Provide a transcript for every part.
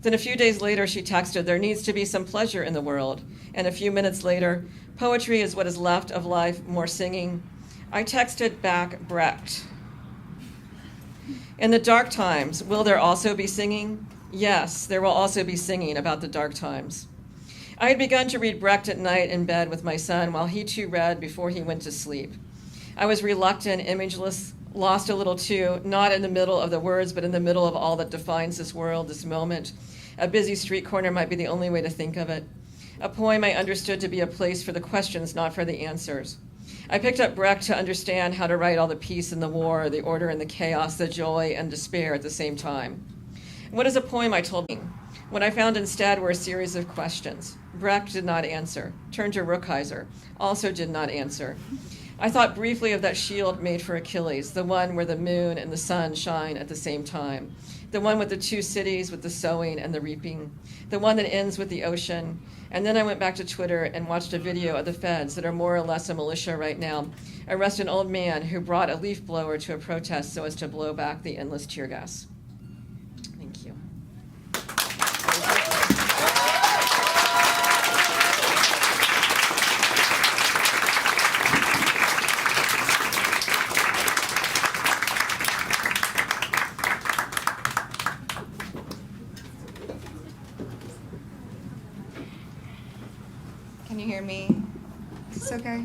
Then a few days later, she texted, "There needs to be some pleasure in the world." And a few minutes later, "Poetry is what is left of life, more singing." I texted back Brecht. In the dark times, will there also be singing? Yes, there will also be singing about the dark times. I had begun to read Brecht at night in bed with my son while he too read before he went to sleep. I was reluctant, imageless, lost a little too, not in the middle of the words, but in the middle of all that defines this world, this moment. A busy street corner might be the only way to think of it. A poem I understood to be a place for the questions, not for the answers. I picked up Brecht to understand how to write all the peace and the war, the order and the chaos, the joy and despair at the same time. What is a poem, I told me. What I found instead were a series of questions. Brecht did not answer. Turned to Rookheiser, also did not answer. I thought briefly of that shield made for Achilles, the one where the moon and the sun shine at the same time, the one with the two cities, with the sowing and the reaping, the one that ends with the ocean. And then I went back to Twitter and watched a video of the feds that are more or less a militia right now arrest an old man who brought a leaf blower to a protest so as to blow back the endless tear gas. Thank you. Can you hear me? Is this okay?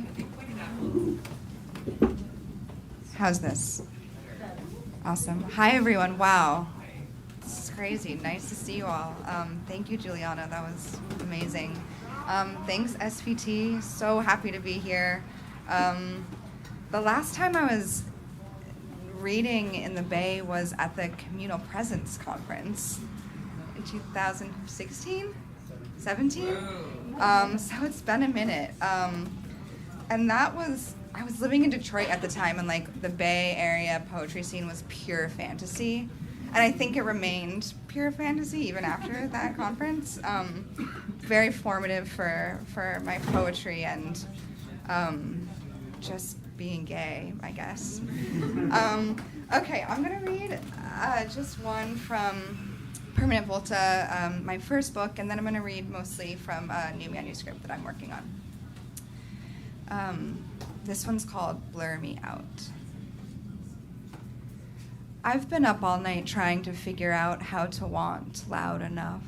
How's this? Awesome. Hi, everyone. Wow. This is crazy. Nice to see you all. Thank you, Juliana. That was amazing. Thanks, SVT. So happy to be here. The last time I was reading in the Bay was at the Communal Presence Conference in 2016? 17? So it's been a minute. And that was, I was living in Detroit at the time, and like the Bay Area poetry scene was pure fantasy. And I think it remained pure fantasy even after that conference. Very formative for my poetry and just being gay, I guess. Okay, I'm gonna read just one from Permanent Volta, my first book, and then I'm going to read mostly from a new manuscript that I'm working on. This one's called Blur Me Out. I've been up all night trying to figure out how to want loud enough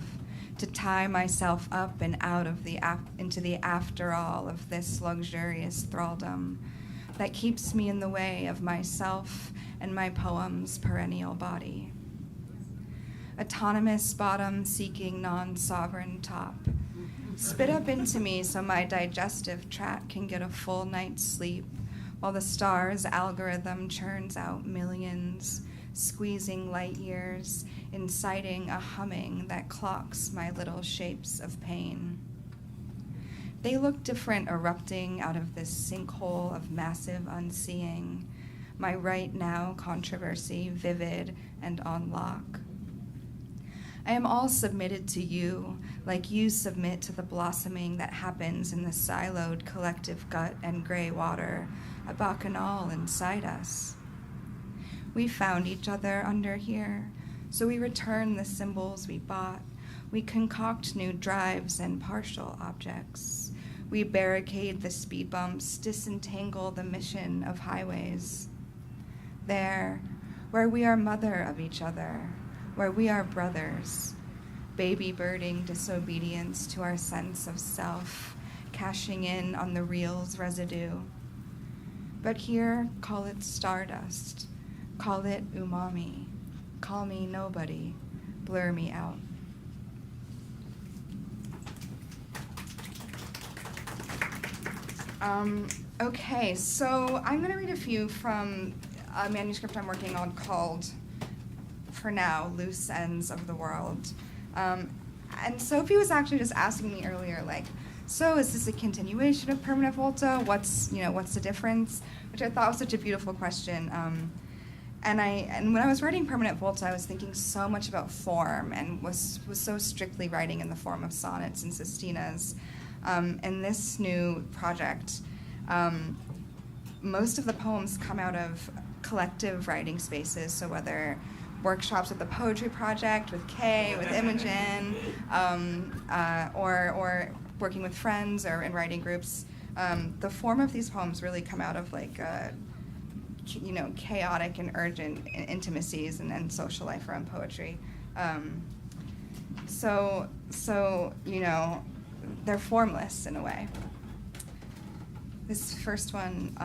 to tie myself up and out of into the after all of this luxurious thraldom that keeps me in the way of myself and my poem's perennial body. Autonomous bottom seeking non-sovereign top. Spit up into me so my digestive tract can get a full night's sleep while the star's algorithm churns out millions, squeezing light years, inciting a humming that clocks my little shapes of pain. They look different erupting out of this sinkhole of massive unseeing, my right now controversy vivid and on lock. I am all submitted to you, like you submit to the blossoming that happens in the siloed collective gut and gray water, a bacchanal inside us. We found each other under here, so we return the symbols we bought. We concoct new drives and partial objects. We barricade the speed bumps, disentangle the mission of highways. There, where we are mother of each other, where we are brothers, baby birding disobedience to our sense of self, cashing in on the real's residue. But here, call it stardust, call it umami, call me nobody, blur me out. Okay, so I'm gonna read a few from a manuscript I'm working on called, for now, Loose Ends of the World. And Sophie was actually just asking me earlier, like, so is this a continuation of Permanent Volta? What's the difference? Which I thought was such a beautiful question. And when I was writing Permanent Volta, I was thinking so much about form and was so strictly writing in the form of sonnets and sestinas. In this new project, most of the poems come out of collective writing spaces, so whether workshops with the Poetry Project, with Kay, with Imogen, or working with friends or in writing groups. The form of these poems really come out of like, chaotic and urgent intimacies and social life around poetry. So they're formless in a way. This first one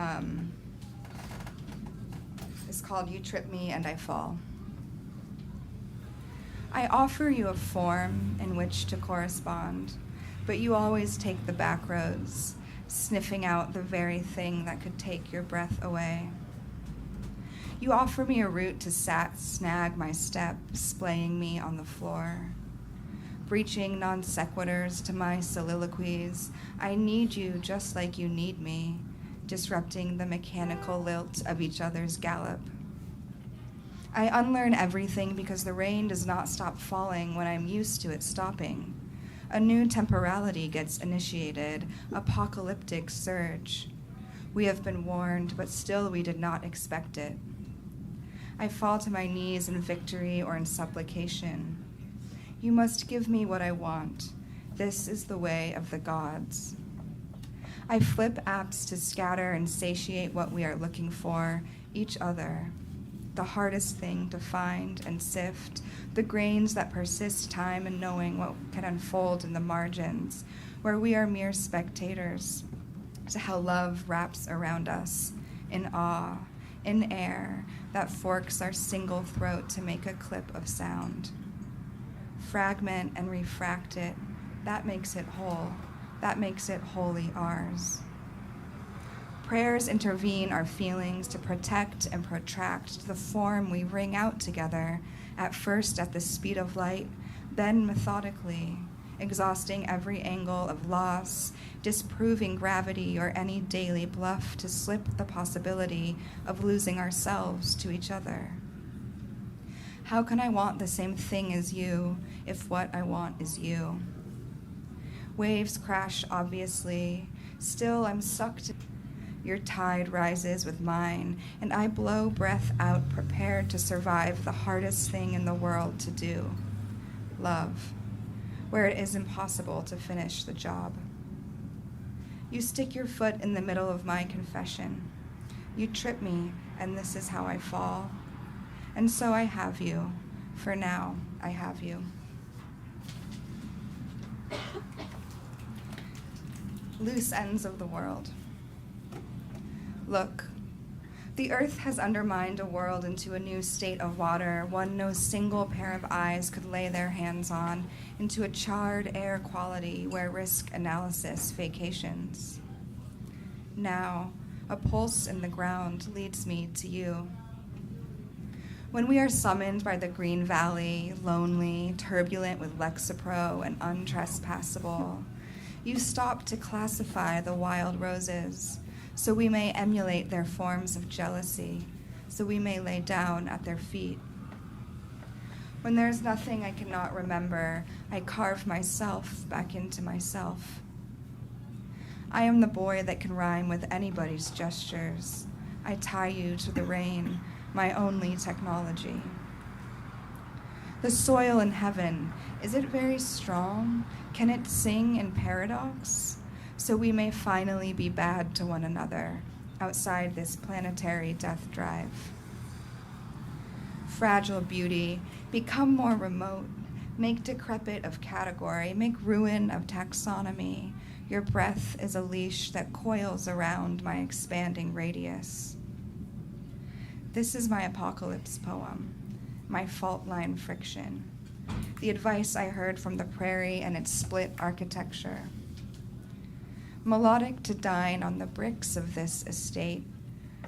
is called You Trip Me and I Fall. I offer you a form in which to correspond, but you always take the back roads, sniffing out the very thing that could take your breath away. You offer me a route to snag my step, splaying me on the floor. Breaching non sequiturs to my soliloquies, I need you just like you need me, disrupting the mechanical lilt of each other's gallop. I unlearn everything because the rain does not stop falling when I'm used to it stopping. A new temporality gets initiated, apocalyptic surge. We have been warned, but still we did not expect it. I fall to my knees in victory or in supplication. You must give me what I want. This is the way of the gods. I flip apps to scatter and satiate what we are looking for, each other. The hardest thing to find and sift, the grains that persist time and knowing what can unfold in the margins, where we are mere spectators to how love wraps around us, in awe, in air that forks our single throat to make a clip of sound. Fragment and refract it, that makes it whole, that makes it wholly ours. Prayers intervene our feelings to protect and protract the form we wring out together, at first at the speed of light, then methodically, exhausting every angle of loss, disproving gravity or any daily bluff to slip the possibility of losing ourselves to each other. How can I want the same thing as you if what I want is you? Waves crash obviously, still I'm sucked. Your tide rises with mine, and I blow breath out, prepared to survive the hardest thing in the world to do, love, where it is impossible to finish the job. You stick your foot in the middle of my confession. You trip me, and this is how I fall. And so I have you. For now, I have you. Loose ends of the world. Look, the earth has undermined a world into a new state of water, one no single pair of eyes could lay their hands on, into a charred air quality where risk analysis vacations. Now, a pulse in the ground leads me to you. When we are summoned by the green valley, lonely, turbulent with Lexapro and untrespassable, you stop to classify the wild roses, so we may emulate their forms of jealousy, so we may lay down at their feet. When there's nothing I cannot remember, I carve myself back into myself. I am the boy that can rhyme with anybody's gestures. I tie you to the rain, my only technology. The soil in heaven, is it very strong? Can it sing in paradox? So we may finally be bad to one another outside this planetary death drive. Fragile beauty, become more remote, make decrepit of category, make ruin of taxonomy. Your breath is a leash that coils around my expanding radius. This is my apocalypse poem, my fault line friction, the advice I heard from the prairie and its split architecture. Melodic to dine on the bricks of this estate,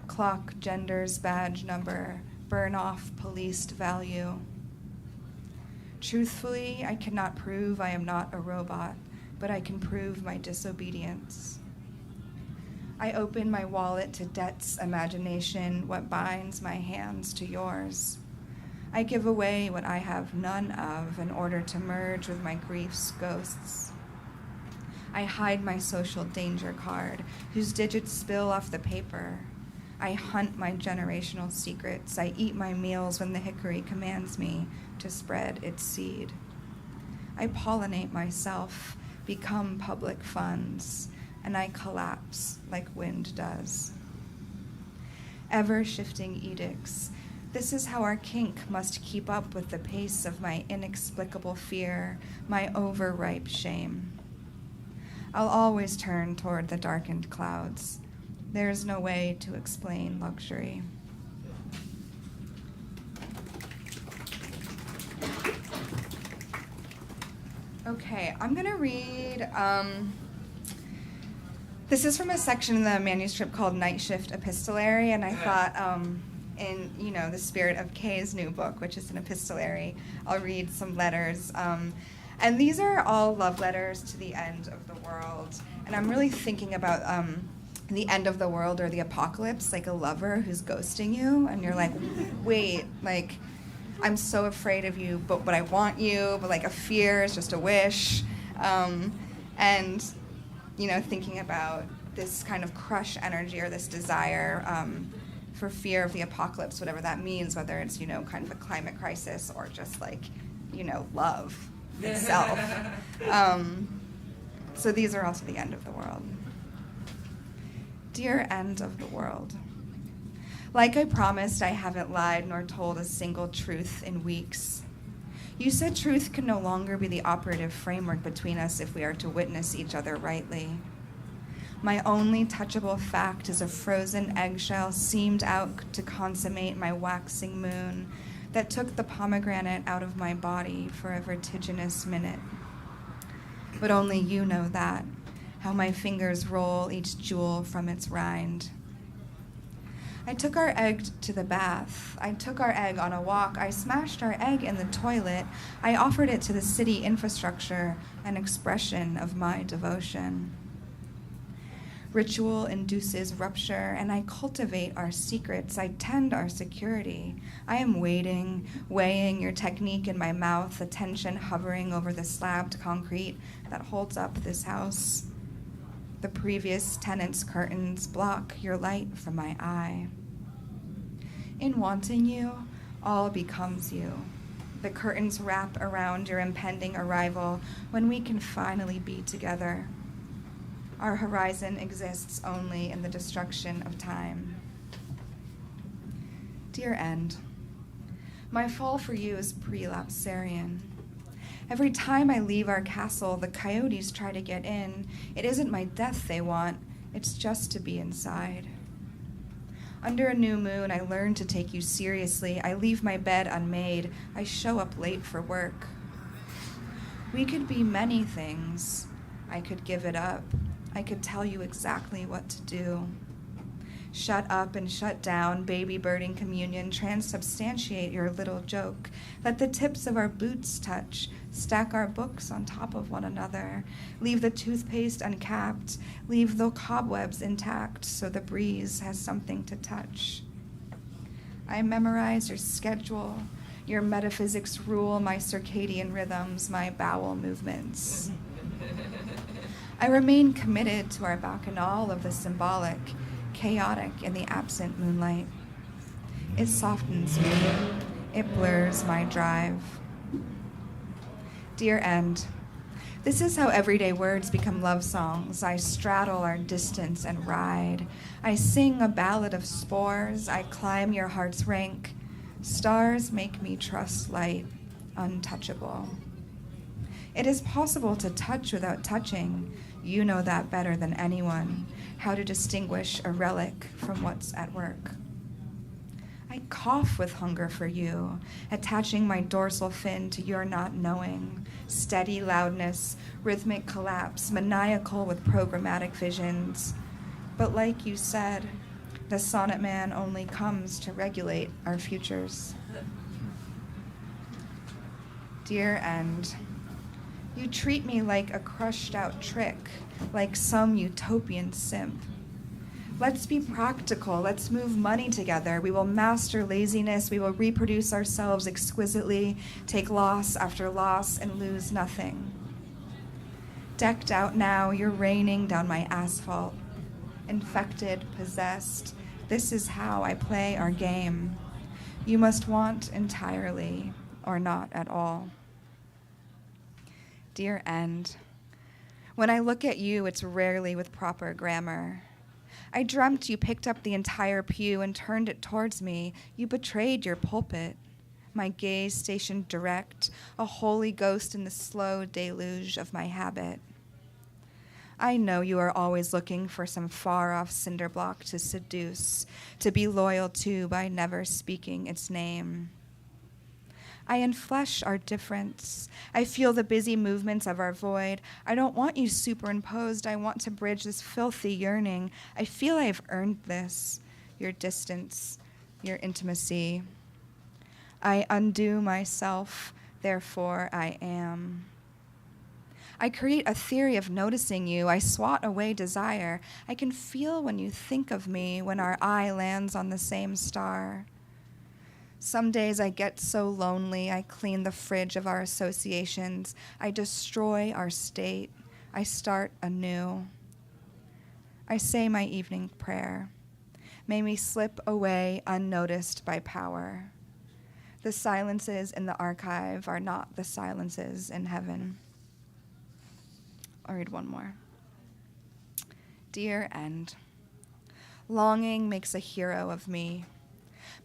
clock gender's badge number, burn off policed value. Truthfully, I cannot prove I am not a robot, but I can prove my disobedience. I open my wallet to debt's imagination, what binds my hands to yours. I give away what I have none of in order to merge with my grief's ghosts. I hide my social danger card, whose digits spill off the paper. I hunt my generational secrets. I eat my meals when the hickory commands me to spread its seed. I pollinate myself, become public funds, and I collapse like wind does. Ever-shifting edicts. This is how our kink must keep up with the pace of my inexplicable fear, my overripe shame. I'll always turn toward the darkened clouds. There's no way to explain luxury. Okay, I'm gonna read, this is from a section in the manuscript called Night Shift Epistolary, and I thought, in the spirit of Kay's new book, which is an epistolary, I'll read some letters. And these are all love letters to the end of the world. And I'm really thinking about the end of the world or the apocalypse, like a lover who's ghosting you, and you're like, wait, like, I'm so afraid of you, but I want you, but like a fear is just a wish. And, thinking about this kind of crush energy or this desire for fear of the apocalypse, whatever that means, whether it's, kind of a climate crisis or just like, love itself. So these are also the end of the world. Dear end of the world. Like I promised, I haven't lied nor told a single truth in weeks. You said truth can no longer be the operative framework between us if we are to witness each other rightly. My only touchable fact is a frozen eggshell seamed out to consummate my waxing moon that took the pomegranate out of my body for a vertiginous minute. But only you know that, how my fingers roll each jewel from its rind. I took our egg to the bath. I took our egg on a walk. I smashed our egg in the toilet. I offered it to the city infrastructure, an expression of my devotion. Ritual induces rupture, and I cultivate our secrets. I tend our security. I am waiting, weighing your technique in my mouth, the tension hovering over the slabbed concrete that holds up this house. The previous tenant's curtains block your light from my eye. In wanting you, all becomes you. The curtains wrap around your impending arrival when we can finally be together. Our horizon exists only in the destruction of time. Dear end, my fall for you is prelapsarian. Every time I leave our castle, the coyotes try to get in. It isn't my death they want, it's just to be inside. Under a new moon, I learn to take you seriously. I leave my bed unmade. I show up late for work. We could be many things. I could give it up. I could tell you exactly what to do. Shut up and shut down, baby birding communion, transubstantiate your little joke. Let the tips of our boots touch, stack our books on top of one another. Leave the toothpaste uncapped, leave the cobwebs intact so the breeze has something to touch. I memorize your schedule, your metaphysics rule my circadian rhythms, my bowel movements. I remain committed to our bacchanal of the symbolic, chaotic in the absent moonlight. It softens me. It blurs my drive. Dear end, this is how everyday words become love songs. I straddle our distance and ride. I sing a ballad of spores. I climb your heart's rank. Stars make me trust light, untouchable. It is possible to touch without touching. You know that better than anyone, how to distinguish a relic from what's at work. I cough with hunger for you, attaching my dorsal fin to your not knowing. Steady loudness, rhythmic collapse, maniacal with programmatic visions. But like you said, the sonnet man only comes to regulate our futures. Dear end, you treat me like a crushed out trick, like some utopian simp. Let's be practical. Let's move money together. We will master laziness. We will reproduce ourselves exquisitely, take loss after loss, and lose nothing. Decked out now, you're raining down my asphalt. Infected, possessed, This is how I play our game. You must want entirely or not at all. Dear End, when I look at you, it's rarely with proper grammar. I dreamt you picked up the entire pew and turned it towards me. You betrayed your pulpit. My gaze stationed direct, a holy ghost in the slow deluge of my habit. I know you are always looking for some far-off cinder block to seduce, to be loyal to by never speaking its name. I enflesh our difference. I feel the busy movements of our void. I don't want you superimposed. I want to bridge this filthy yearning. I feel I've earned this, your distance, your intimacy. I undo myself, therefore I am. I create a theory of noticing you. I swat away desire. I can feel when you think of me, when our eye lands on the same star. Some days I get so lonely, I clean the fridge of our associations. I destroy our state. I start anew. I say my evening prayer. May we slip away unnoticed by power. The silences in the archive are not the silences in heaven. I'll read one more. Dear End, longing makes a hero of me.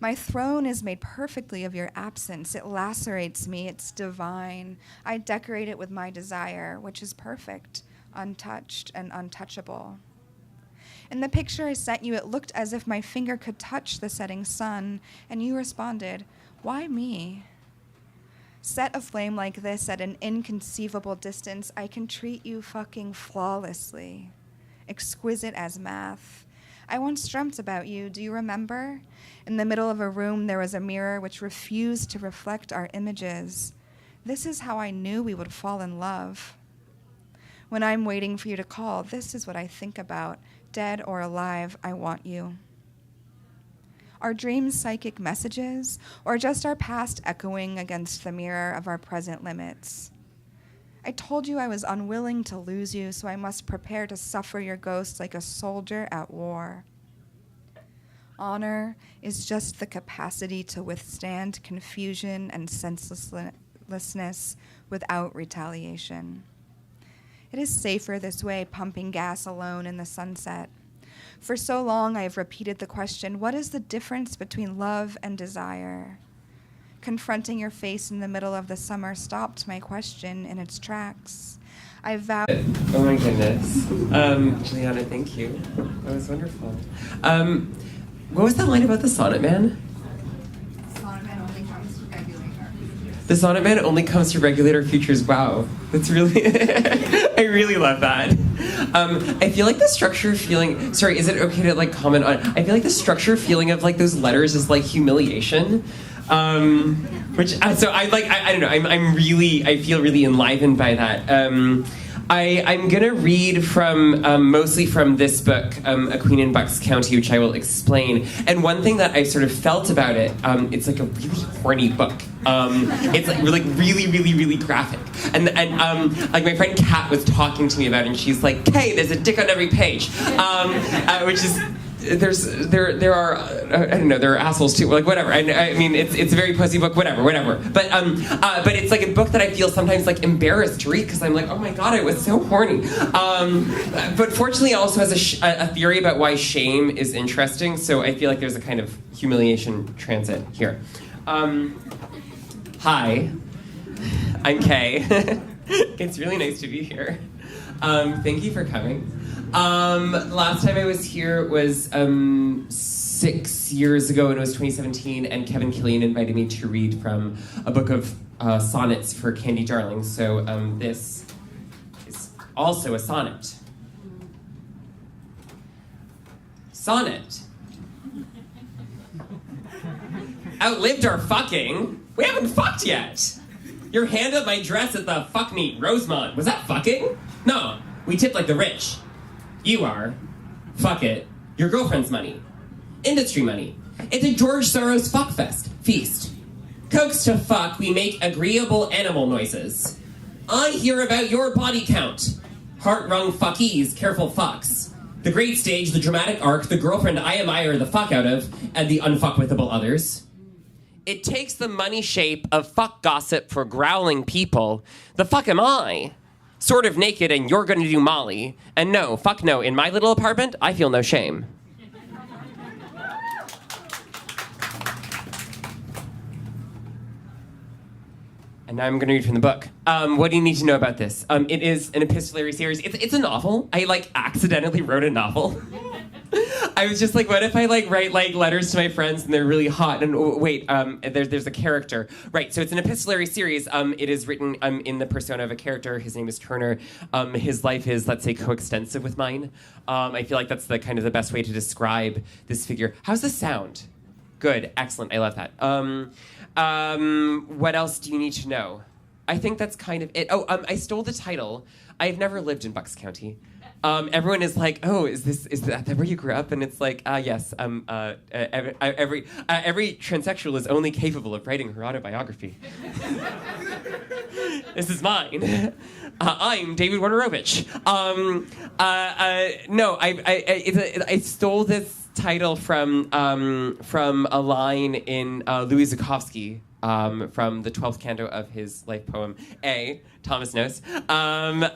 My throne is made perfectly of your absence. It lacerates me. It's divine. I decorate it with my desire, which is perfect, untouched, and untouchable. In the picture I sent you, it looked as if my finger could touch the setting sun, and you responded, why me? Set a flame like this at an inconceivable distance, I can treat you fucking flawlessly, exquisite as math. I once dreamt about you, do you remember? In the middle of a room, there was a mirror which refused to reflect our images. This is how I knew we would fall in love. When I'm waiting for you to call, this is what I think about. Dead or alive, I want you. Are dreams psychic messages, or just our past echoing against the mirror of our present limits? I told you I was unwilling to lose you, so I must prepare to suffer your ghost like a soldier at war. Honor is just the capacity to withstand confusion and senselessness without retaliation. It is safer this way, pumping gas alone in the sunset. For so long, I have repeated the question, what is the difference between love and desire? Confronting your face in the middle of the summer stopped my question in its tracks. I vowed... Oh my goodness. Juliana, thank you. That was wonderful. What was that line about the sonnet man? Sonnet man only comes to regulate our futures. The sonnet man only comes to regulate our futures. Wow. That's really... I really love that. I feel like the structure feeling... Sorry, is it okay to like comment on... I feel like the structure feeling of like those letters is like humiliation. Which so I like I don't know, I feel really enlivened by that. I'm gonna read from mostly from this book, A Queen in Bucks County, which I will explain. And one thing that I sort of felt about it, it's like a really horny book. It's like really graphic. And like my friend Kat was talking to me about it, and she's like, "Kay, there's a dick on every page," which is. There are I don't know, there are assholes too, like whatever. I mean it's a very pussy book, whatever. But it's like a book that I feel sometimes like embarrassed to read because I'm like, oh my god, I was so horny. But fortunately, it also has a theory about why shame is interesting. So I feel like there's a kind of humiliation transit here. Hi, I'm Kay. It's really nice to be here. Thank you for coming. Last time I was here was 6 years ago, and it was 2017, and Kevin Killian invited me to read from a book of sonnets for Candy Darling. So this is also a sonnet. Sonnet. Outlived our fucking. We haven't fucked yet. Your hand up my dress at the fuck meet, Rosemont. Was that fucking? No, we tip like the rich. You are. Fuck it. Your girlfriend's money. Industry money. It's a George Soros fuckfest. Feast. Cokes to fuck, we make agreeable animal noises. I hear about your body count. Heart-wrung fuckies, careful fucks. The great stage, the dramatic arc, the girlfriend I admire the fuck out of, and the unfuckwithable others. It takes the money shape of fuck gossip for growling people. The fuck am I? Sort of naked and you're gonna do Molly. And no, fuck no, in my little apartment, I feel no shame. And now I'm going to read from the book. What do you need to know about this? It is an epistolary series. It's a novel. I, accidentally wrote a novel. I was just like, what if I, write, letters to my friends and they're really hot? And wait, there's a character. Right, so it's an epistolary series. It is written in the persona of a character. His name is Turner. His life is, let's say, coextensive with mine. I feel like that's the kind of the best way to describe this figure. How's this sound? Good, excellent, I love that. What else do you need to know? I think that's kind of it. Oh, I stole the title. I've never lived in Bucks County. Everyone is like, oh, is that where you grew up? And it's like, yes. Every transsexual is only capable of writing her autobiography. This is mine. I'm David Warnerovich. No, I stole this title from a line in Louis Zukofsky, from the 12th canto of his life poem, Thomas knows. But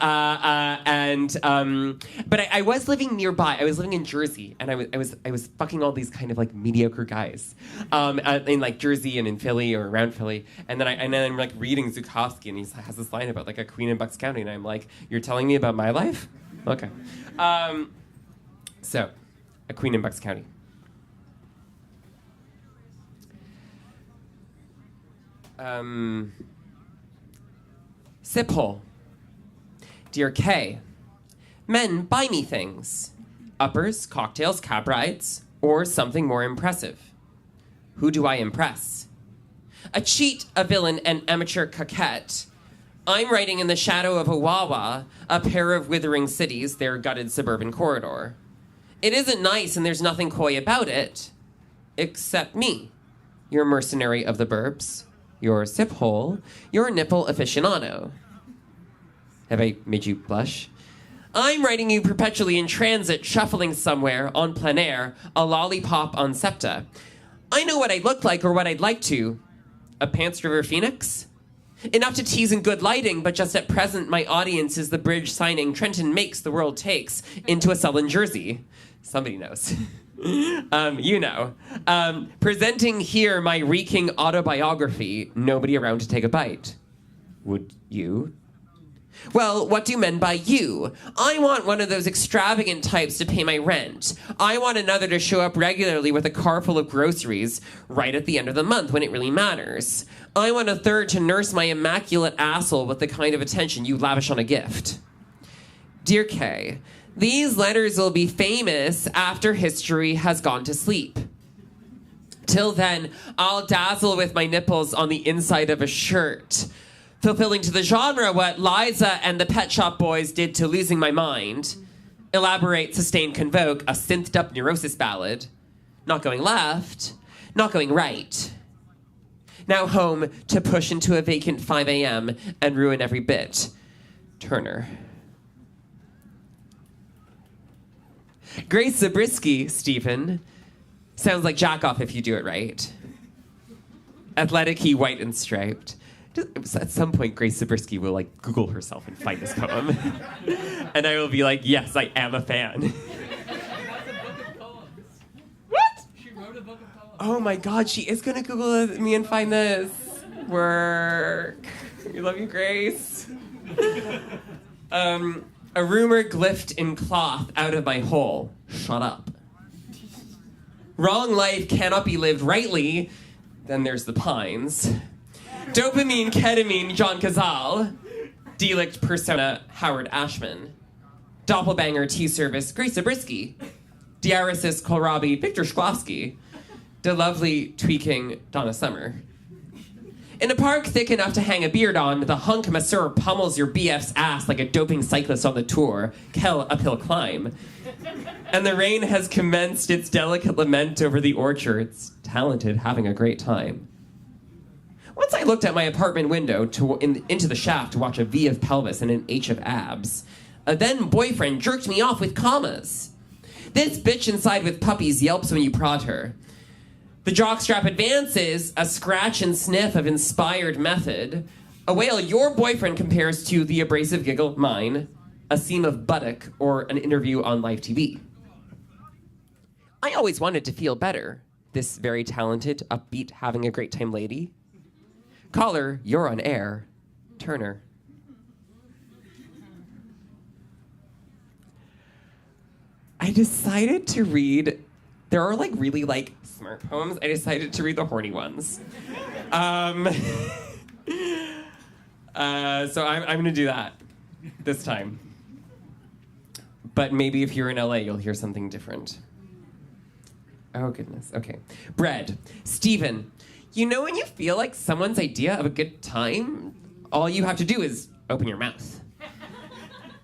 I was living nearby. I was living in Jersey, and I was fucking all these kind of mediocre guys, in Jersey and in Philly or around Philly. And then I'm reading Zukofsky, and he has this line about a queen in Bucks County, and I'm like, you're telling me about my life? Okay. So, a queen in Bucks County. Sip hole. Dear Kay, men buy me things. Uppers, cocktails, cab rides, or something more impressive. Who do I impress? A cheat, a villain, an amateur coquette. I'm writing in the shadow of a Wawa, a pair of withering cities, their gutted suburban corridor. It isn't nice and there's nothing coy about it. Except me, your mercenary of the burbs, your sip hole, your nipple aficionado. Have I made you blush? I'm writing you perpetually in transit, shuffling somewhere, on plein air, a lollipop on septa. I know what I'd look like or what I'd like to. A Pants River Phoenix? Enough to tease in good lighting, but just at present my audience is the bridge signing Trenton makes, the world takes, into a sullen Jersey. Somebody knows. You know. Presenting here my reeking autobiography, nobody around to take a bite. Would you? Well, what do men buy you? I want one of those extravagant types to pay my rent. I want another to show up regularly with a car full of groceries right at the end of the month when it really matters. I want a third to nurse my immaculate asshole with the kind of attention you lavish on a gift. Dear Kay, these letters will be famous after history has gone to sleep. Till then, I'll dazzle with my nipples on the inside of a shirt, fulfilling to the genre what Liza and the Pet Shop Boys did to Losing My Mind. Elaborate, sustain, convoke, a synthed-up neurosis ballad. Not going left, not going right. Now home to push into a vacant 5 a.m. and ruin every bit. Turner. Grace Zabriskie, Stephen. Sounds like jack-off if you do it right. Athletic-y, white and striped. At some point, Grace Zabriskie will Google herself and find this poem. And I will be like, yes, I am a fan. What? She wrote a book of poems. Oh my God, she is gonna Google me and find this. Work. We love you, Grace. A rumor glyphed in cloth out of my hole. Shut up. Wrong life cannot be lived rightly. Then there's the pines. Dopamine, ketamine, John Cazal. Delict persona, Howard Ashman. Doppelbanger, T-Service, Grace Zabriskie. Diaresis, Kohlrabi, Victor Shklovsky. De lovely, tweaking, Donna Summer. In a park thick enough to hang a beard on, the hunk masseur pummels your BF's ass like a doping cyclist on the tour. Kel uphill climb. And the rain has commenced its delicate lament over the orchards. Talented, having a great time. Once I looked at my apartment window into the shaft to watch a V of pelvis and an H of abs. A then boyfriend jerked me off with commas. This bitch inside with puppies yelps when you prod her. The jockstrap advances, a scratch and sniff of inspired method. A wail your boyfriend compares to the abrasive giggle mine, a seam of buttock, or an interview on live TV. I always wanted to feel better, this very talented, upbeat, having a great time lady. Caller, you're on air. Turner. I decided to read, there are like really like smart poems. I decided to read the horny ones. So I'm gonna do that this time. But maybe if you're in LA, you'll hear something different. Oh goodness, okay. Bread. Steven, you know when you feel like someone's idea of a good time, all you have to do is open your mouth.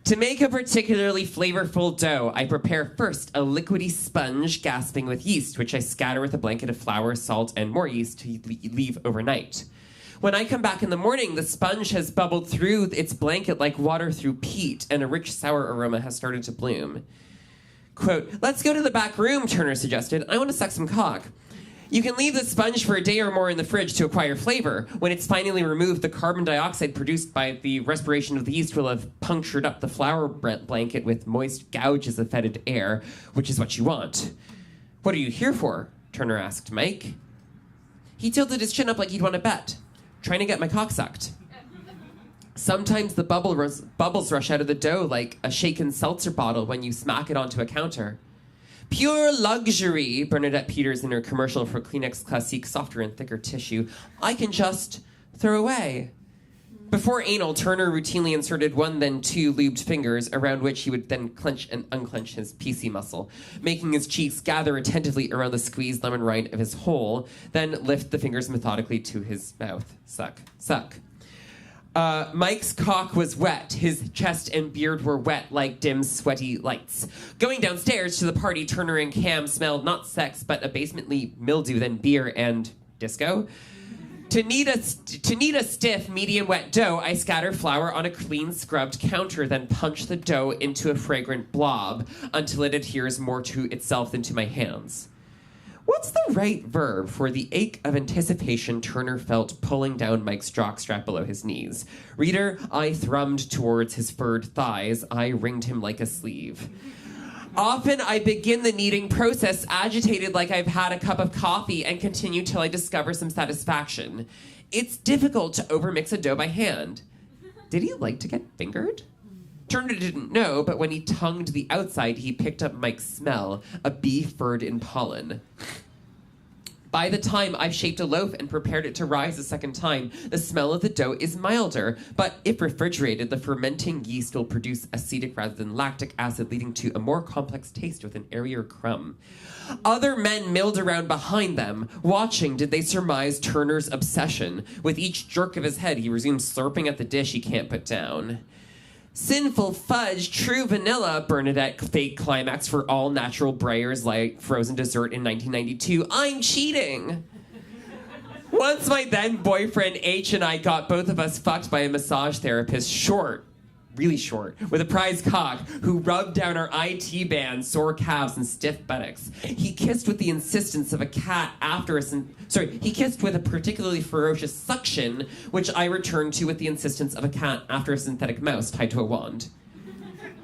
To make a particularly flavorful dough, I prepare first a liquidy sponge gasping with yeast, which I scatter with a blanket of flour, salt, and more yeast to leave overnight. When I come back in the morning, the sponge has bubbled through its blanket like water through peat, and a rich sour aroma has started to bloom. Quote, let's go to the back room, Turner suggested. I want to suck some cock. You can leave the sponge for a day or more in the fridge to acquire flavor. When it's finally removed, the carbon dioxide produced by the respiration of the yeast will have punctured up the flour blanket with moist gouges of fetid air, which is what you want. What are you here for? Turner asked Mike. He tilted his chin up like he'd won a bet. Trying to get my cock sucked. Sometimes the bubbles rush out of the dough like a shaken seltzer bottle when you smack it onto a counter. Pure luxury, Bernadette Peters in her commercial for Kleenex Classique softer and thicker tissue. I can just throw away. Before anal, Turner routinely inserted 1 then 2 lubed fingers, around which he would then clench and unclench his PC muscle, making his cheeks gather attentively around the squeezed lemon rind of his hole, then lift the fingers methodically to his mouth. Suck, suck. Mike's cock was wet. His chest and beard were wet like dim, sweaty lights. Going downstairs to the party, Turner and Cam smelled not sex, but abasemently mildew, then beer and disco. To knead a stiff, medium wet dough, I scatter flour on a clean, scrubbed counter, then punch the dough into a fragrant blob until it adheres more to itself than to my hands. What's the right verb for the ache of anticipation Turner felt pulling down Mike's jockstrap below his knees? Reader, I thrummed towards his furred thighs. I ringed him like a sleeve. Often I begin the kneading process agitated like I've had a cup of coffee and continue till I discover some satisfaction. It's difficult to overmix a dough by hand. Did he like to get fingered? Turner didn't know, but when he tongued the outside, he picked up Mike's smell, a bee furred in pollen. By the time I've shaped a loaf and prepared it to rise a second time, the smell of the dough is milder, but if refrigerated, the fermenting yeast will produce acetic rather than lactic acid, leading to a more complex taste with an airier crumb. Other men milled around behind them. Watching, did they surmise Turner's obsession? With each jerk of his head, he resumed slurping at the dish he can't put down. Sinful fudge, true vanilla, Bernadette fake climax for all natural Breyers like frozen dessert in 1992. I'm cheating! Once my then boyfriend H and I got both of us fucked by a massage therapist, short, really short, with a prize cock, who rubbed down our IT band, sore calves, and stiff buttocks. He kissed with the insistence of a cat after he kissed with a particularly ferocious suction, which I returned to with the insistence of a cat after a synthetic mouse tied to a wand.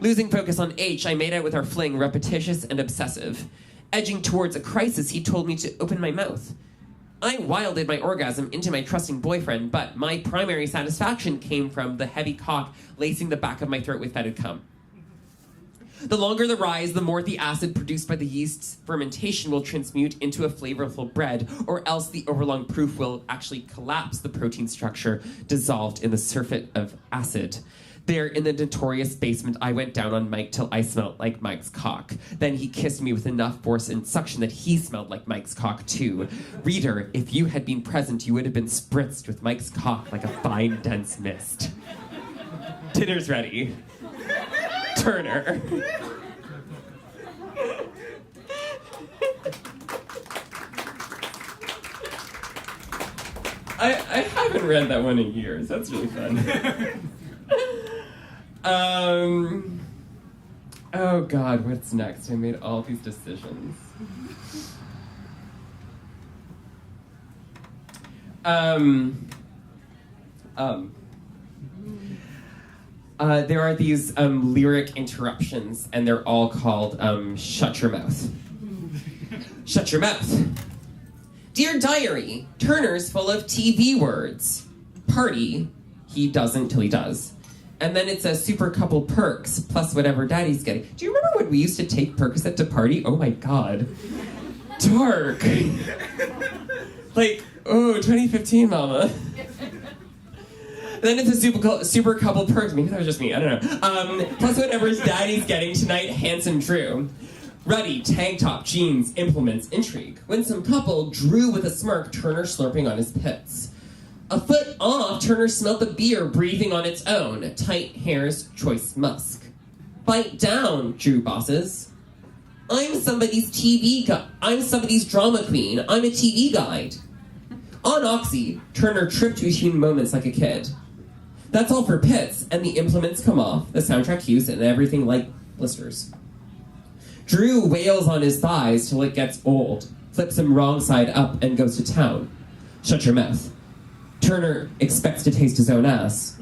Losing focus on H, I made out with our fling, repetitious and obsessive. Edging towards a crisis, he told me to open my mouth. I wilded my orgasm into my trusting boyfriend, but my primary satisfaction came from the heavy cock lacing the back of my throat with fetid cum. The longer the rise, the more the acid produced by the yeast's fermentation will transmute into a flavorful bread, or else the overlong proof will actually collapse the protein structure dissolved in the surfeit of acid. There, in the notorious basement, I went down on Mike till I smelled like Mike's cock. Then he kissed me with enough force and suction that he smelled like Mike's cock, too. Reader, if you had been present, you would have been spritzed with Mike's cock like a fine, dense mist. Dinner's ready. Turner. I haven't read that one in years. That's really fun. Oh God, what's next? I made all these decisions. There are these lyric interruptions, and they're all called Shut Your Mouth. Shut your mouth. Dear Diary, Turner's full of TV words. Party, he doesn't till he does. And then it says super couple perks, plus whatever daddy's getting. Do you remember when we used to take Percocet to party? Oh my God. Dark. Like, oh, 2015, mama. Then it's a super couple perks. Maybe that was just me, I don't know. Plus whatever's daddy's getting tonight, Handsome Drew. Ruddy, tank top, jeans, implements, intrigue. Winsome couple, Drew with a smirk, Turner slurping on his pits. A foot off, Turner smelled the beer breathing on its own. Tight hairs, choice musk. Bite down, Drew bosses. I'm somebody's I'm somebody's drama queen. I'm a TV guide. On Oxy, Turner tripped between moments like a kid. That's all for pits, and the implements come off, the soundtrack cues, and everything like blisters. Drew wails on his thighs till it gets old, flips him wrong side up, and goes to town. Shut your mouth. Turner expects to taste his own ass.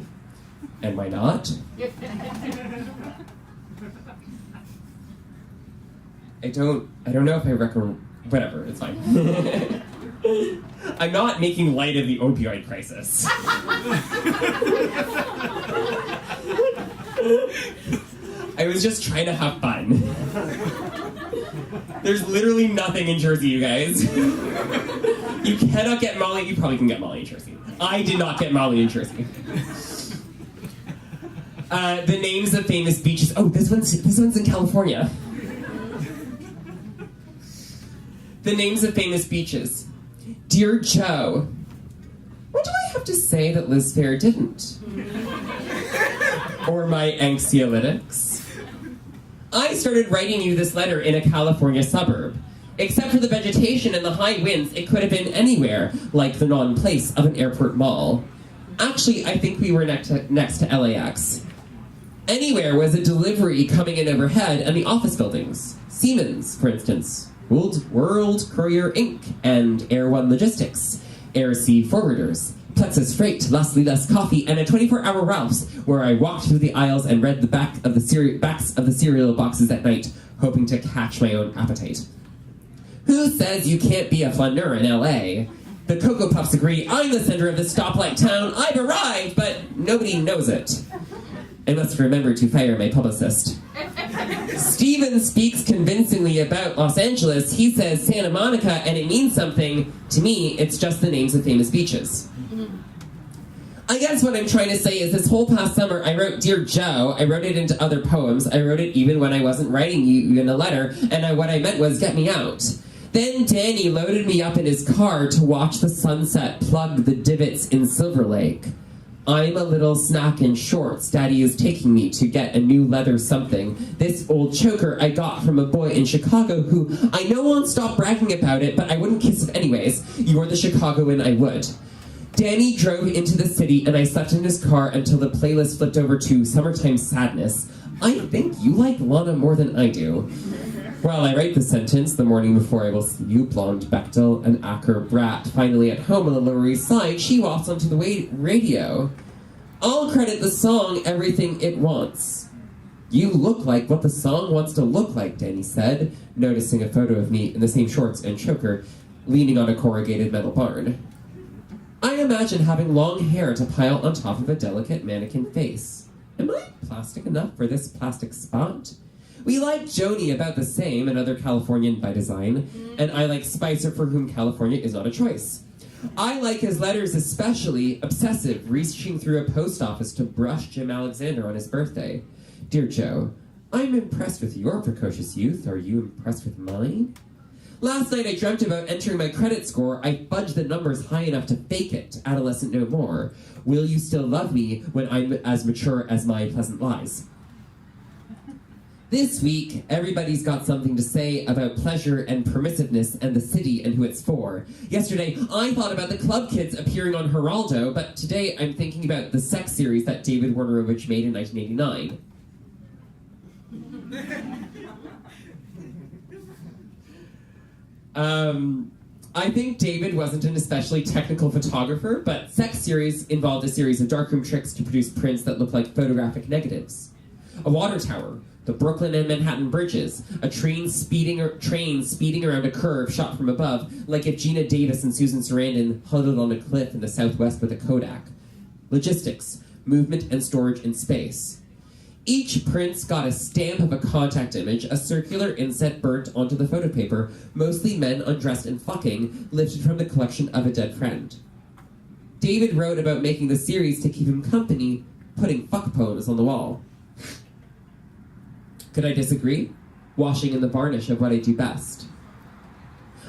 And why not? I don't know if I recommend... Whatever, it's fine. I'm not making light of the opioid crisis. I was just trying to have fun. There's literally nothing in Jersey, you guys. You cannot get Molly. You probably can get Molly in Jersey. I did not get Molly in Jersey. The names of famous beaches. Oh, this one's in California. The names of famous beaches. Dear Joe. What do I have to say that Liz Phair didn't? Or my anxiolytics? I started writing you this letter in a California suburb. Except for the vegetation and the high winds, it could have been anywhere, like the non-place of an airport mall. Actually, I think we were next to LAX. Anywhere was a delivery coming in overhead and the office buildings. Siemens, for instance. World Courier Inc. and Air One Logistics. Air Sea Forwarders. Plexus Freight, Lastly Less Coffee, and a 24-hour Ralph's, where I walked through the aisles and read the backs of the cereal boxes at night, hoping to catch my own appetite. Who says you can't be a flaneur in LA? The Cocoa Puffs agree I'm the center of this stoplight town. I've arrived, but nobody knows it. I must remember to fire my publicist. Steven speaks convincingly about Los Angeles. He says Santa Monica, and it means something. To me, it's just the names of famous beaches. I guess what I'm trying to say is this whole past summer, I wrote Dear Joe. I wrote it into other poems. I wrote it even when I wasn't writing you in a letter, and what I meant was get me out. Then Danny loaded me up in his car to watch the sunset plug the divots in Silver Lake. I'm a little snack in shorts. Daddy is taking me to get a new leather something. This old choker I got from a boy in Chicago who I know won't stop bragging about it, but I wouldn't kiss him anyways. You're the Chicagoan I would. Danny drove into the city and I slept in his car until the playlist flipped over to Summertime Sadness. I think you like Lana more than I do. While I write the sentence, the morning before I will see you, blonde Bechtel, an Acker brat, finally at home on the Lower East Side, she walks onto the radio. I'll credit the song Everything It Wants. You look like what the song wants to look like, Danny said, noticing a photo of me in the same shorts and choker, leaning on a corrugated metal barn. I imagine having long hair to pile on top of a delicate mannequin face. Am I plastic enough for this plastic spot? We like Joni about the same, another Californian by design, and I like Spicer, for whom California is not a choice. I like his letters especially obsessive, reaching through a post office to brush Jim Alexander on his birthday. Dear Joe, I'm impressed with your precocious youth. Are you impressed with mine? Last night I dreamt about entering my credit score. I fudged the numbers high enough to fake it. Adolescent no more. Will you still love me when I'm as mature as my pleasant lies? This week, everybody's got something to say about pleasure and permissiveness and the city and who it's for. Yesterday, I thought about the club kids appearing on Geraldo, but today I'm thinking about the sex series that David Wojnarowicz made in 1989. I think David wasn't an especially technical photographer, but Sex Series involved a series of darkroom tricks to produce prints that look like photographic negatives. A water tower, the Brooklyn and Manhattan bridges, a train speeding around a curve shot from above, like if Gina Davis and Susan Sarandon huddled on a cliff in the Southwest with a Kodak. Logistics, movement and storage in space. Each print's got a stamp of a contact image, a circular inset burnt onto the photo paper, mostly men undressed and fucking, lifted from the collection of a dead friend. David wrote about making the series to keep him company, putting fuck poems on the wall. Could I disagree? Washing in the varnish of what I do best.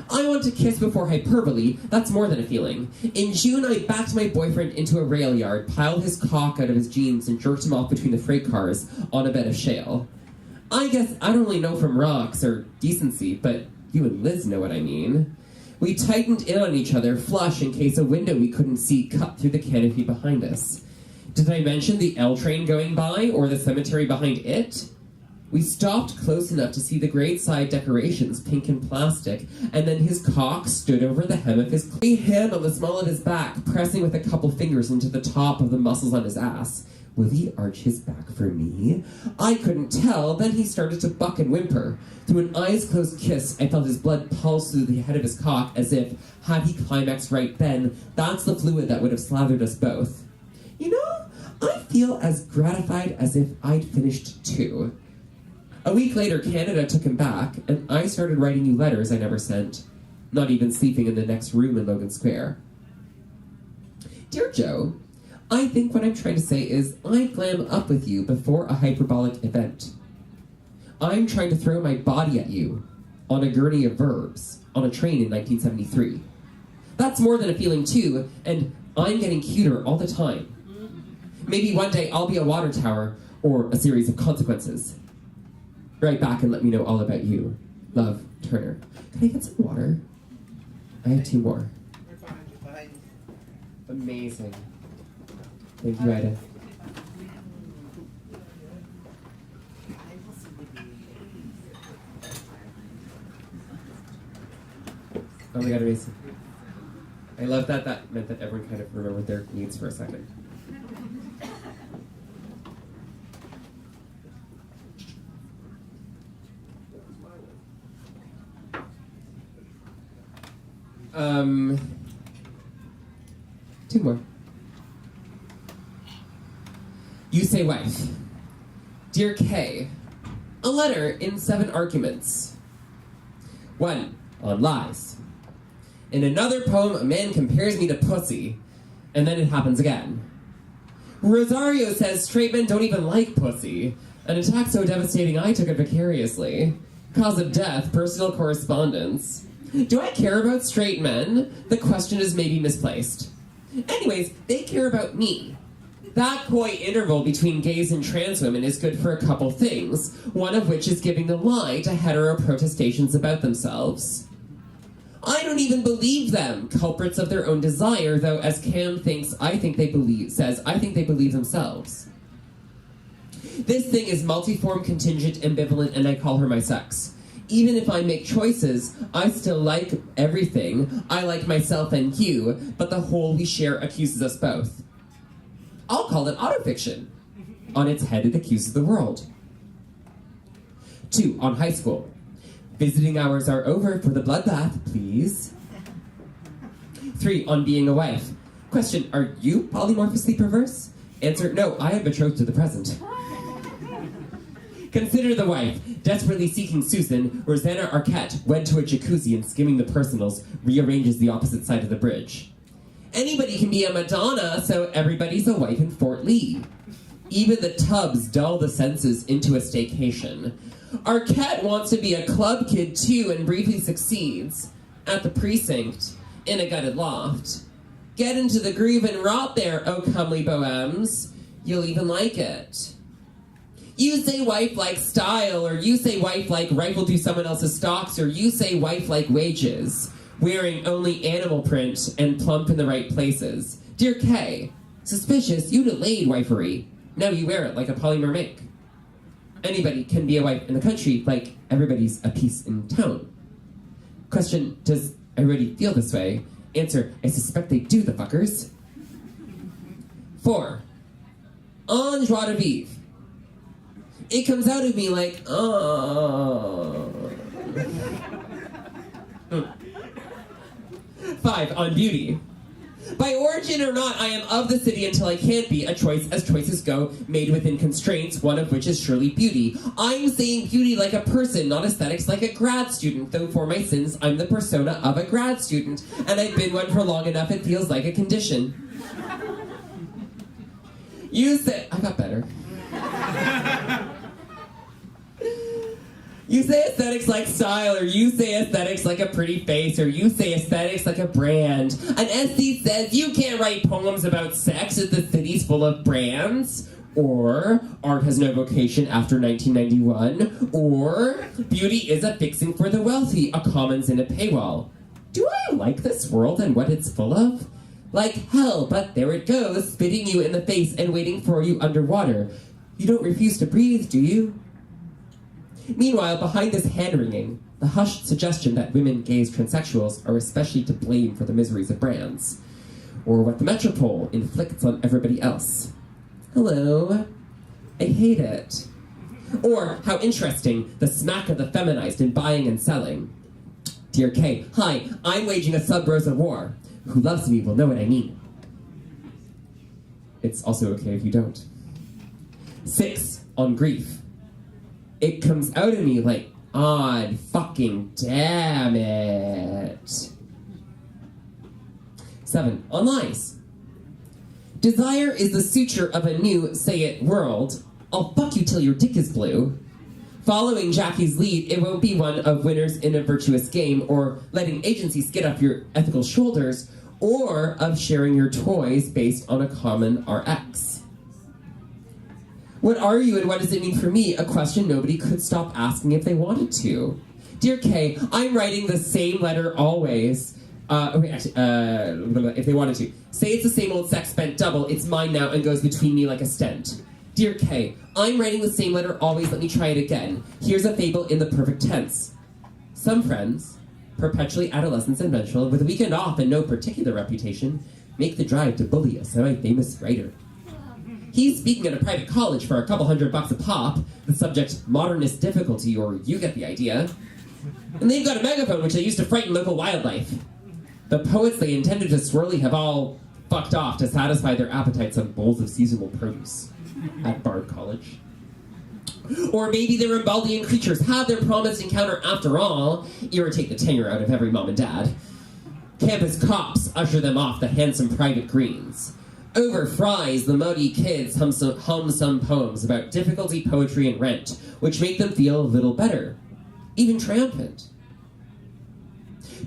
I want to kiss before hyperbole, that's more than a feeling. In June, I backed my boyfriend into a rail yard, piled his cock out of his jeans, and jerked him off between the freight cars on a bed of shale. I guess I don't really know from rocks or decency, but you and Liz know what I mean. We tightened in on each other, flush in case a window we couldn't see cut through the canopy behind us. Did I mention the L train going by, or the cemetery behind it? We stopped close enough to see the graveside decorations, pink and plastic, and then his cock stood over the hem of his hand on the small of his back, pressing with a couple fingers into the top of the muscles on his ass. Will he arch his back for me? I couldn't tell, then he started to buck and whimper. Through an eyes-closed kiss, I felt his blood pulse through the head of his cock, as if, had he climaxed right then, that's the fluid that would have slathered us both. You know, I feel as gratified as if I'd finished too. A week later, Canada took him back, and I started writing you letters I never sent, not even sleeping in the next room in Logan Square. Dear Joe, I think what I'm trying to say is I glam up with you before a hyperbolic event. I'm trying to throw my body at you, on a gurney of verbs, on a train in 1973. That's more than a feeling too, and I'm getting cuter all the time. Maybe one day I'll be a water tower, or a series of consequences. Write back and let me know all about you. Love, Turner. Can I get some water? I have 2 more. Amazing. Thank you, Ida. Oh my god, amazing. I love that. That meant that everyone kind of remembered their needs for a second. Two more. You say wife. Dear Kay, a letter in 7 arguments. 1. On lies. In another poem, a man compares me to pussy, and then it happens again. Rosario says straight men don't even like pussy. An attack so devastating I took it vicariously. Cause of death, personal correspondence. Do I care about straight men? The question is maybe misplaced. Anyways, they care about me. That coy interval between gays and trans women is good for a couple things, one of which is giving the lie to hetero protestations about themselves. I don't even believe them, culprits of their own desire, though as Cam says I think they believe themselves. This thing is multiform, contingent, ambivalent, and I call her my sex. Even if I make choices, I still like everything. I like myself and you, but the whole we share accuses us both. I'll call it autofiction. On its head, it accuses the world. 2, on high school. Visiting hours are over for the bloodbath, please. 3, on being a wife. Question, are you polymorphously perverse? Answer, no, I am betrothed to the present. Consider the wife, desperately seeking Susan, Rosanna Arquette, wed to a jacuzzi and skimming the personals, rearranges the opposite side of the bridge. Anybody can be a Madonna, so everybody's a wife in Fort Lee. Even the tubs dull the senses into a staycation. Arquette wants to be a club kid too and briefly succeeds. At the precinct, in a gutted loft. Get into the groove and rot there, oh comely bohems. You'll even like it. You say wife like style, or you say wife like rifle through someone else's stocks, or you say wife like wages, wearing only animal print and plump in the right places. Dear Kay, suspicious, you delayed wifery. Now you wear it like a polymer make. anybody can be a wife in the country, like everybody's a piece in town. Question, does everybody feel this way? Answer, I suspect they do, the fuckers. 4. En joie de vivre. It comes out of me like, oh. 5. On beauty. By origin or not, I am of the city until I can't be, a choice as choices go, made within constraints, one of which is surely beauty. I'm saying beauty like a person, not aesthetics like a grad student, though for my sins, I'm the persona of a grad student, and I've been one for long enough it feels like a condition. You say, I got better. You say aesthetics like style, or you say aesthetics like a pretty face, or you say aesthetics like a brand. An SC says you can't write poems about sex if the city's full of brands. Or art has no vocation after 1991. Or beauty is a fixing for the wealthy, a commons in a paywall. Do I like this world and what it's full of? Like hell, but there it goes, spitting you in the face and waiting for you underwater. You don't refuse to breathe, do you? Meanwhile, behind this hand-wringing, the hushed suggestion that women, gays, transsexuals are especially to blame for the miseries of brands, or what the metropole inflicts on everybody else. Hello, I hate it. Or, how interesting, the smack of the feminized in buying and selling. Dear Kay, hi, I'm waging a sub-Rosa war. Who loves me will know what I mean. It's also okay if you don't. 6, on grief. It comes out of me like, odd fucking damn it. 7, on lies. Desire is the suture of a new, say it, world. I'll fuck you till your dick is blue. Following Jackie's lead, it won't be one of winners in a virtuous game, or letting agencies get off your ethical shoulders, or of sharing your toys based on a common RX. What are you and what does it mean for me? A question nobody could stop asking if they wanted to. Dear Kay, I'm writing the same letter always. If they wanted to. Say it's the same old sex spent double, it's mine now and goes between me like a stent. Dear Kay, I'm writing the same letter always, let me try it again. Here's a fable in the perfect tense. Some friends, perpetually adolescents and vengeful, with a weekend off and no particular reputation, make the drive to bully a semi-famous writer. He's speaking at a private college for a couple $100 a pop, the subject modernist difficulty, or you get the idea. And they've got a megaphone which they use to frighten local wildlife. The poets they intended to swirly have all fucked off to satisfy their appetites on bowls of seasonal produce at Bard College. Or maybe the Rimbaldian creatures have their promised encounter after all, irritate the tenure out of every mom and dad. Campus cops usher them off the handsome private greens. Over fries, the muddy kids hum some poems about difficulty, poetry, and rent, which make them feel a little better, even triumphant.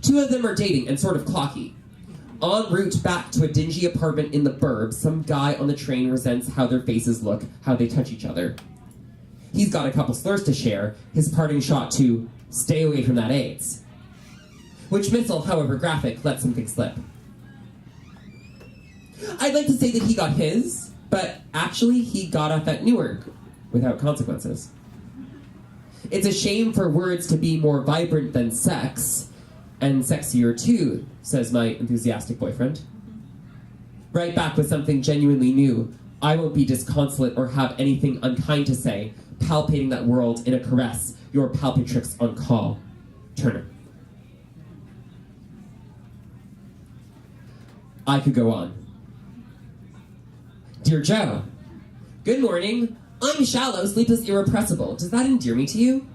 2 of them are dating and sort of clocky. En route back to a dingy apartment in the burbs, some guy on the train resents how their faces look, how they touch each other. He's got a couple slurs to share, his parting shot to stay away from that AIDS. Which missile, however graphic, lets something slip. I'd like to say that he got his, but actually he got off at Newark without consequences. It's a shame for words to be more vibrant than sex, and sexier too, says my enthusiastic boyfriend. Right back with something genuinely new. I won't be disconsolate or have anything unkind to say, palpating that world in a caress, your palpatrix on call. Turner. I could go on. Dear Joe, good morning. I'm shallow, sleepless, irrepressible. Does that endear me to you?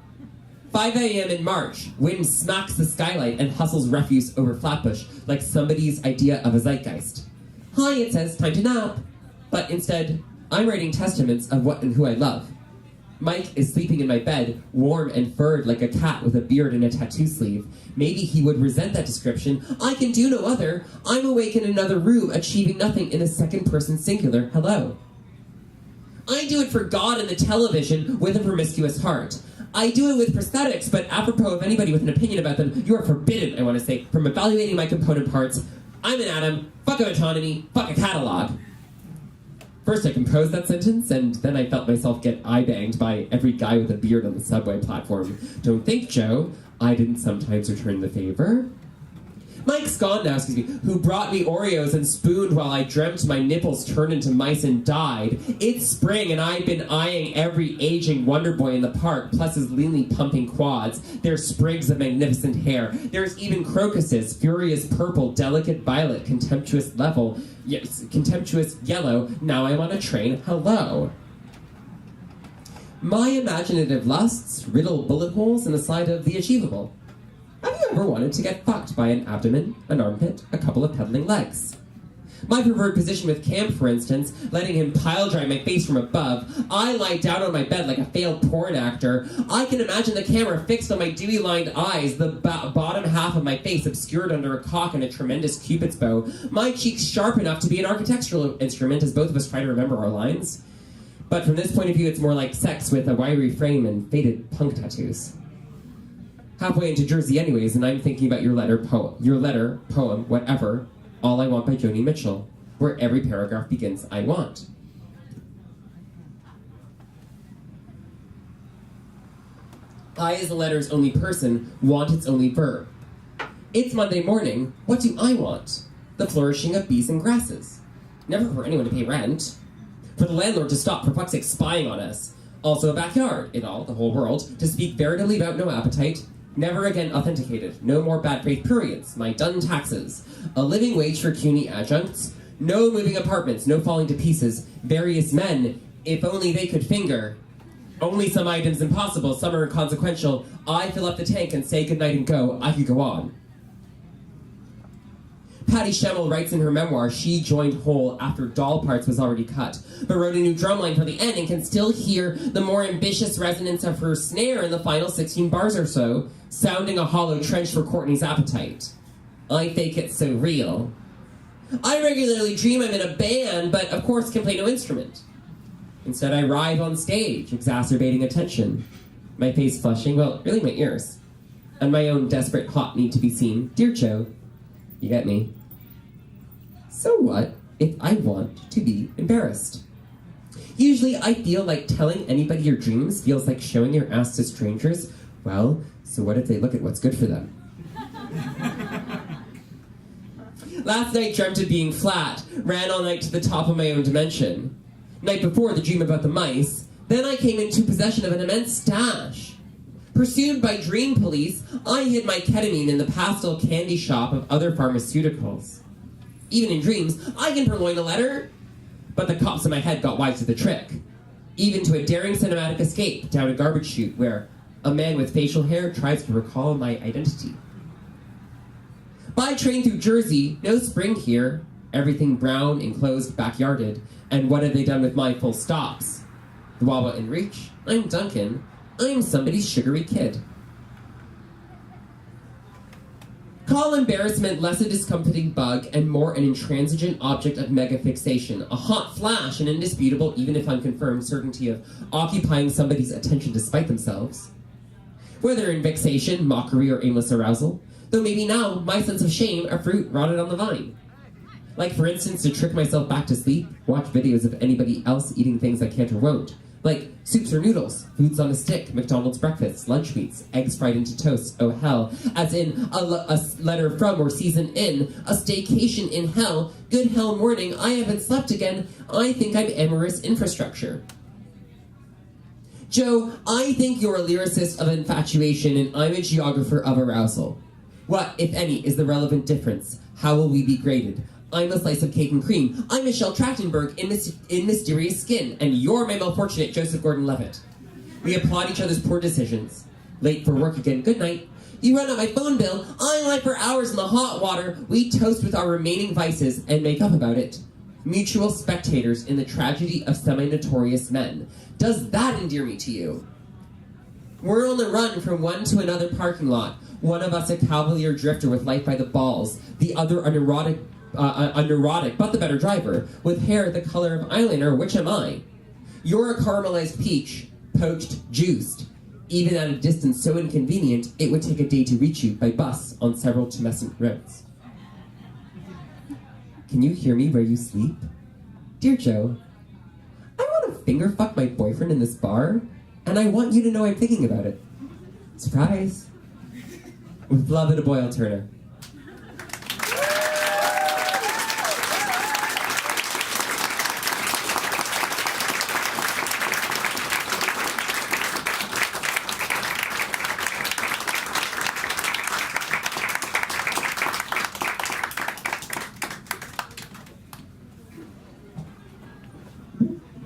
5 a.m. in March, wind smacks the skylight and hustles refuse over Flatbush like somebody's idea of a zeitgeist. Hi, it says, time to nap. But instead, I'm writing testaments of what and who I love. Mike is sleeping in my bed, warm and furred like a cat with a beard and a tattoo sleeve. Maybe he would resent that description. I can do no other. I'm awake in another room, achieving nothing in a second-person singular hello. I do it for God and the television with a promiscuous heart. I do it with prosthetics, but apropos of anybody with an opinion about them, you are forbidden, I want to say, from evaluating my component parts. I'm an atom, fuck of autonomy, fuck a catalog. First I composed that sentence, and then I felt myself get eye-banged by every guy with a beard on the subway platform. Don't think, Joe, I didn't sometimes return the favor. Mike's gone now, who brought me Oreos and spooned while I dreamt my nipples turned into mice and died. It's spring, and I've been eyeing every aging wonder boy in the park, plus his leanly pumping quads. There's sprigs of magnificent hair. There's even crocuses, furious purple, delicate violet, contemptuous yellow. Now I'm on a train. Hello. My imaginative lusts riddle bullet holes in the side of the achievable. Have you ever wanted to get fucked by an abdomen, an armpit, a couple of pedaling legs? My preferred position with Cam, for instance, letting him pile dry my face from above. I lie down on my bed like a failed porn actor. I can imagine the camera fixed on my dewy-lined eyes, the bottom half of my face obscured under a cock and a tremendous cupid's bow, my cheeks sharp enough to be an architectural instrument as both of us try to remember our lines. But from this point of view, it's more like sex with a wiry frame and faded punk tattoos. Halfway into Jersey anyways, and I'm thinking about your letter, poem, whatever, All I Want by Joni Mitchell, where every paragraph begins, I want. I, as the letter's only person, want its only verb. It's Monday morning, what do I want? The flourishing of bees and grasses. Never for anyone to pay rent. For the landlord to stop, for fuck's sake, spying on us. Also a backyard, it all, the whole world, to speak veritably about no appetite. Never again authenticated. No more bad faith periods. My done taxes. A living wage for CUNY adjuncts. No moving apartments. No falling to pieces. Various men. If only they could finger. Only some items impossible. Some are inconsequential. I fill up the tank and say goodnight and go. I could go on. Patty Schemmel writes in her memoir she joined whole after doll parts was already cut, but wrote a new drumline for the end and can still hear the more ambitious resonance of her snare in the final 16 bars or so, sounding a hollow trench for Courtney's appetite. I think it's so real. I regularly dream I'm in a band, but of course can play no instrument. Instead I writhe on stage, exacerbating attention. My face flushing, well, really my ears. And my own desperate hot need to be seen. Dear Joe, you get me. So what if I want to be embarrassed? Usually I feel like telling anybody your dreams feels like showing your ass to strangers. Well, so what if they look at what's good for them? Last night dreamt of being flat, ran all night to the top of my own dimension. Night before, the dream about the mice. Then I came into possession of an immense stash. Pursued by dream police, I hid my ketamine in the pastel candy shop of other pharmaceuticals. Even in dreams, I can purloin a letter. But the cops in my head got wise to the trick. Even to a daring cinematic escape down a garbage chute where a man with facial hair tries to recall my identity. By train through Jersey, no spring here. Everything brown, enclosed, backyarded. And what have they done with my full stops? The Wawa in reach. I'm Duncan. I'm somebody's sugary kid. Call embarrassment less a discomforting bug and more an intransigent object of mega-fixation, a hot flash, an indisputable, even if unconfirmed, certainty of occupying somebody's attention despite themselves. Whether in vexation, mockery, or aimless arousal, though maybe now my sense of shame a fruit rotted on the vine. Like, for instance, to trick myself back to sleep, watch videos of anybody else eating things I can't or won't. Like soups or noodles, foods on a stick, McDonald's breakfasts, lunch meats, eggs fried into toast, oh hell, as in a letter from or season in, a staycation in hell, good hell morning, I haven't slept again, I think I'm amorous infrastructure. Joe, I think you're a lyricist of infatuation and I'm a geographer of arousal. What, if any, is the relevant difference? How will we be graded? I'm a slice of cake and cream. I'm Michelle Trachtenberg in Mysterious Skin, and you're my malfortunate Joseph Gordon-Levitt. We applaud each other's poor decisions. Late for work again, good night. You run out my phone bill, I lie for hours in the hot water, we toast with our remaining vices and make up about it. Mutual spectators in the tragedy of semi-notorious men. Does that endear me to you? We're on the run from one to another parking lot. One of us a cavalier drifter with life by the balls, the other a neurotic but the better driver, with hair the color of eyeliner. Which am I? You're a caramelized peach, poached, juiced, even at a distance so inconvenient it would take a day to reach you by bus on several tumescent roads. Can you hear me where you sleep? Dear Joe, want to finger fuck my boyfriend in this bar, and I want you to know I'm thinking about it. Surprise. With love and a Boyle Turner.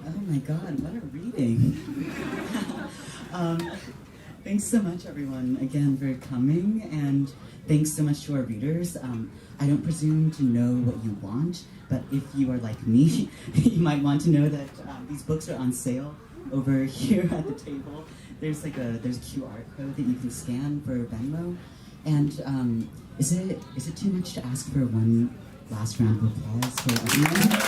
Oh my God, what a reading. Thanks so much, everyone, again, for coming, and thanks so much to our readers. I don't presume to know what you want, but if you are like me, you might want to know that these books are on sale over here at the table. There's a QR code that you can scan for Venmo. And is it too much to ask for one last round of applause for everyone?